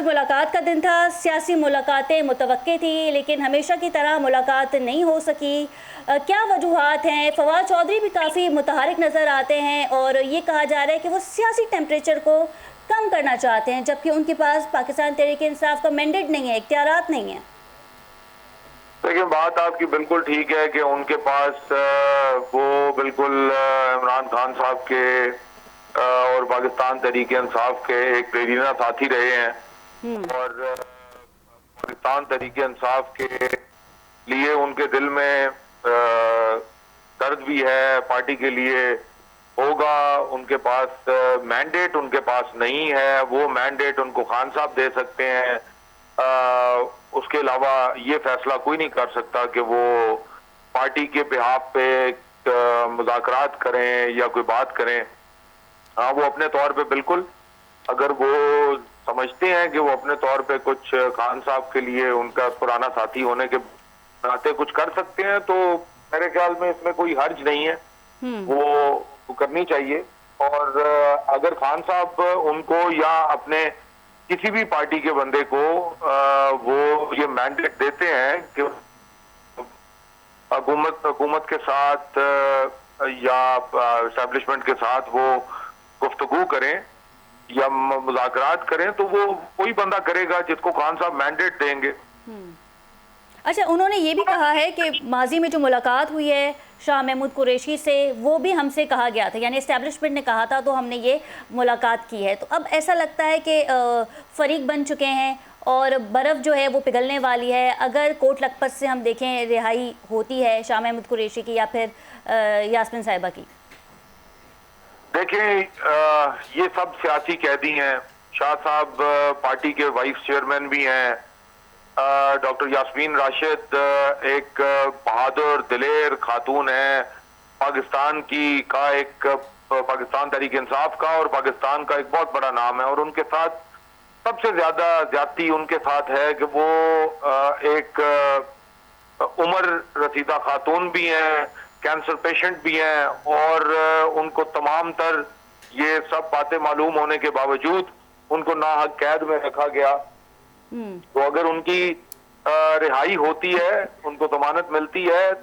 आज मुलाकात का दिन था, सियासी मुलाकातें मुतवक्के थी, लेकिन हमेशा की तरह मुलाकात नहीं हो सकी। क्या वजूहात हैं? फवाद चौधरी भी काफ़ी मुतहरिक नज़र आते हैं और ये कहा जा रहा है कि वो सियासी टेम्परेचर को कम करना चाहते हैं, जबकि उनके पास पाकिस्तान तहरीक-ए-इंसाफ का मैंडेट नहीं है, इख्तियारात नहीं है। देखिए, बात आपकी बिल्कुल ठीक है कि उनके पास वो बिल्कुल इमरान खान साहब के और पाकिस्तान तहरीक-ए-इंसाफ के एक प्रेरणा साथी रहे हैं और पाकिस्तान तहरीक-ए-इंसाफ के लिए उनके दिल में दर्द भी है, पार्टी के लिए होगा। उनके पास मैंडेट उनके पास नहीं है, वो मैंडेट उनको खान साहब दे सकते हैं। उसके अलावा ये फैसला कोई नहीं कर सकता कि वो पार्टी के बिहाफ पे मुज़ाकरात करें या कोई बात करें। हाँ, वो अपने तौर पे बिल्कुल, अगर वो समझते हैं कि वो अपने तौर पे कुछ खान साहब के लिए उनका पुराना साथी होने के नाते कुछ कर सकते हैं, तो मेरे ख्याल में इसमें कोई हर्ज नहीं है, वो करनी चाहिए। और अगर खान साहब उनको या अपने किसी भी पार्टी के बंदे को वो ये मैंडेट देते हैं कि हुकूमत के साथ या एस्टेब्लिशमेंट के साथ वो गुफ्तगू करें या मुज़ाकरात करें, तो वो कोई बंदा करेगा जिसको खान साहब मैंडेट देंगे। अच्छा, उन्होंने ये भी कहा है कि माजी में जो मुलाकात हुई है शाह महमूद कुरैशी से, वो भी हमसे कहा गया था, यानी एस्टेब्लिशमेंट ने कहा था तो हमने ये मुलाकात की है। तो अब ऐसा लगता है कि फरीक बन चुके हैं और बर्फ़ जो है वो पिघलने वाली है। अगर कोट लखपत से हम देखें रिहाई होती है शाह महमूद कुरैशी की या फिर यास्मीन साहिबा की। देखिए, ये सब सियासी कैदी हैं। शाह साहब पार्टी के वाइस चेयरमैन भी हैं। डॉक्टर यास्मीन राशिद एक बहादुर दिलेर खातून है, पाकिस्तान की का एक पाकिस्तान तहरीक इंसाफ का और पाकिस्तान का एक बहुत बड़ा नाम है। और उनके साथ सबसे ज्यादा ज्यादती उनके साथ है कि वो एक उम्र रसीदा खातून भी हैं, कैंसर पेशेंट भी हैं और उनको तमाम तर ये सब बातें मालूम होने के बावजूद उनको नाहक कैद में रखा गया। तो अगर उनकी रिहाई होती है, उनको जमानत मिलती है, तो